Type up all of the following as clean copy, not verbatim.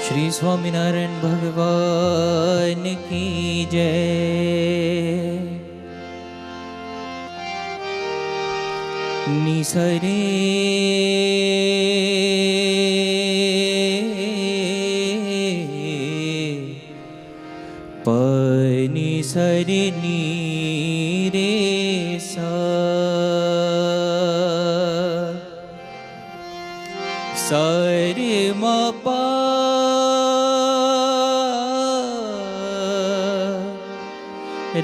श्री स्वामीनारायण भगवान की जय। निसरे पनि सरे नी रे सा सरे मा पा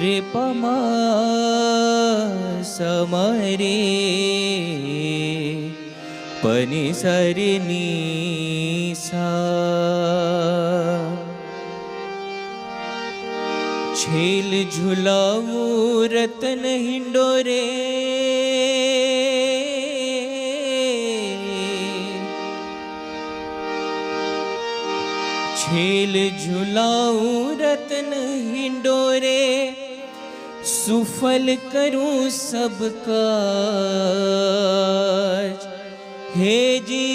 रे पमा समरे पनि सरे नी सा छेल झुलाऊ रतन हिंडोरे छेल झुलाऊ रतन हिंडोरे सुफल करूं सब काज हे जी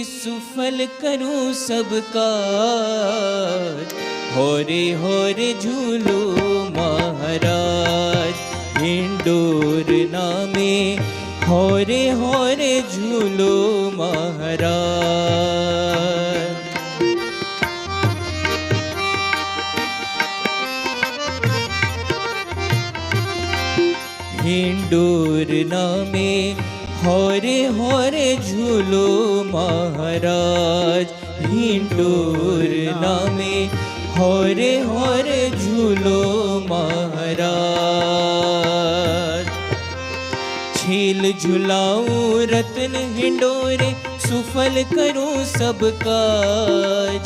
सुफल करूं सब काज होरे झूलो महाराज हिंडोर नामे होरे झूलो महाराज। हिंडोर नामे होरे झूलो महाराज हिंडोर नामे होरे झूलो महाराज। छील झुलाऊं रतन हिंडोरे सुफल करूं सब काज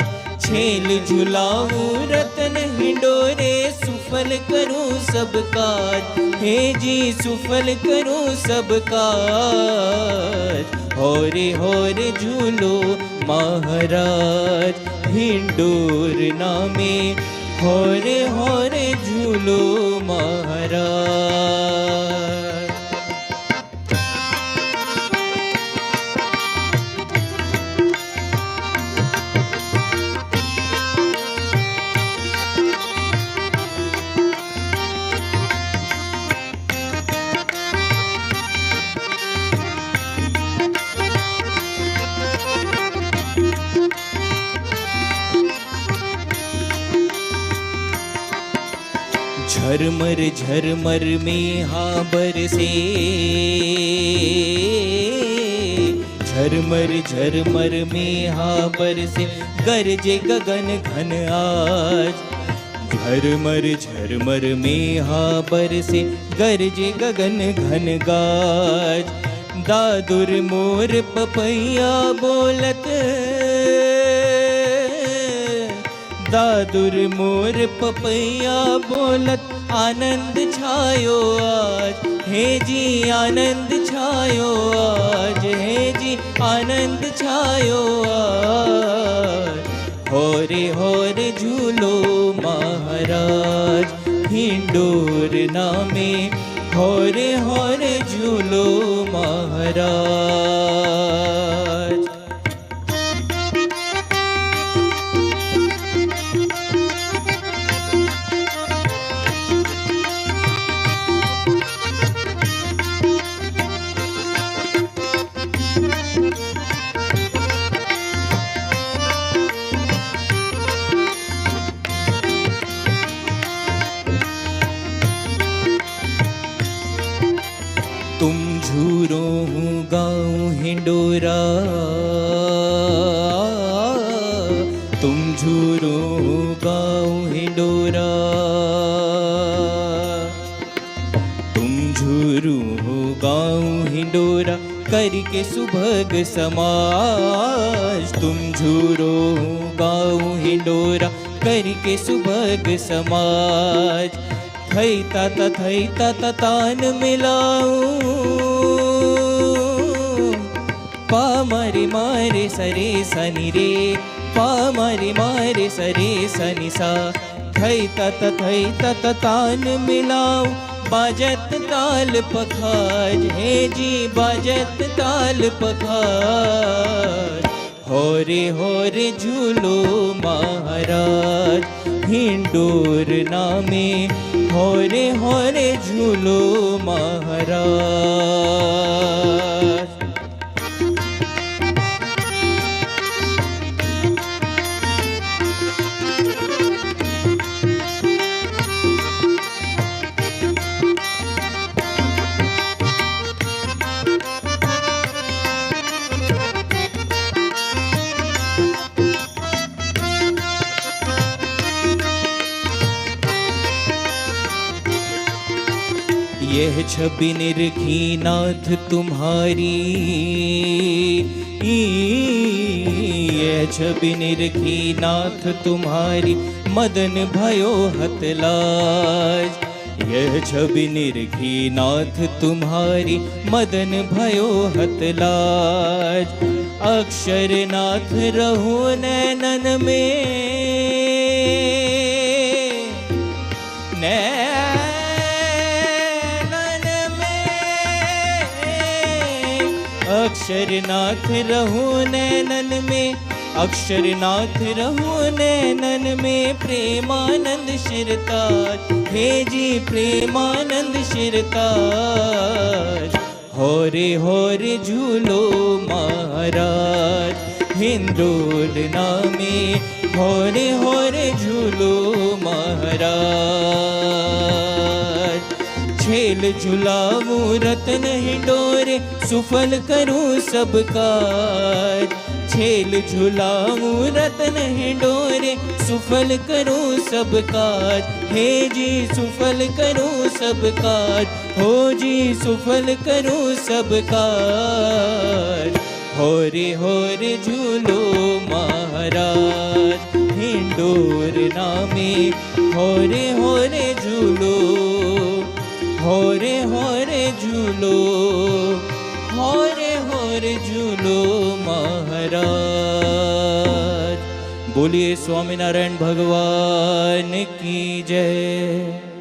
छेल झुलाऊं रतन हिंडोरे सुफल करूं सब काज हे जी सुफल करूं सब काज होरे झूलो महाराज हिंडोर नामे होरे झूलो महाराज। झरमर में हाँ बरसे झरमर में हाँ बरसे गरजे गगन घन आज झरमर में हाँ बरसे गरजे गगन घन गाज दादुर मोर पपैया बोलत दादुर मोर पपैया बोलत आनंद छायो आज हे जी आनंद छायो आज हे जी आनंद छायो आज होरे झूलो महाराज हिंडोर नामे होरे झूलो महाराज। तुम झूरो हूँ गाँव हिंडोरा तुम झूरो हूँ गाँव हिंडोरा तुम झूरो हूँ गाँव हिंडोरा करके सुभग समाज तुम झूरो हूँ गाँव हिंडोरा करके सुभग समाज थई ता तान मिलाऊं पा मारे सरे सनी रे पा मारे सरे सनी सा थई ता तान मिलाऊं बाजत ताल पखाज हे जी बाजत ताल पखाज होरे झूलो महाराज, हिंडोर नामे होरे झूलो महाराज। यह छवि निरखी नाथ तुम्हारी, यह छवि निरखी नाथ तुम्हारी, मदन भयो हतलाज। यह छवि निरखी नाथ तुम्हारी, मदन भयो हतलाज। अक्षरनाथ रहो नैनन में, अक्षरनाथ रहो नैनन में, अक्षरनाथ रहो नैनन में। प्रेमानंद शिरताज, हे जी प्रेमानंद शिरताज। होरे झूलो महाराज, हिंडोल नामे होरे झूलो महाराज। छेल झुलाऊं रतन हिंडोरे, सुफल करूं सब काज। छेल झुलाऊं रतन हिंडोरे, सुफल करूं सब काज। हे जी सुफल करूं सब काज, हो जी सुफल करूं सब काज। होरे झूलो महाराज, हिंडोर नामे होरे झूलो, होरे झूलो, होरे झूलो महाराज। बोलिए स्वामीनारायण भगवान की जय।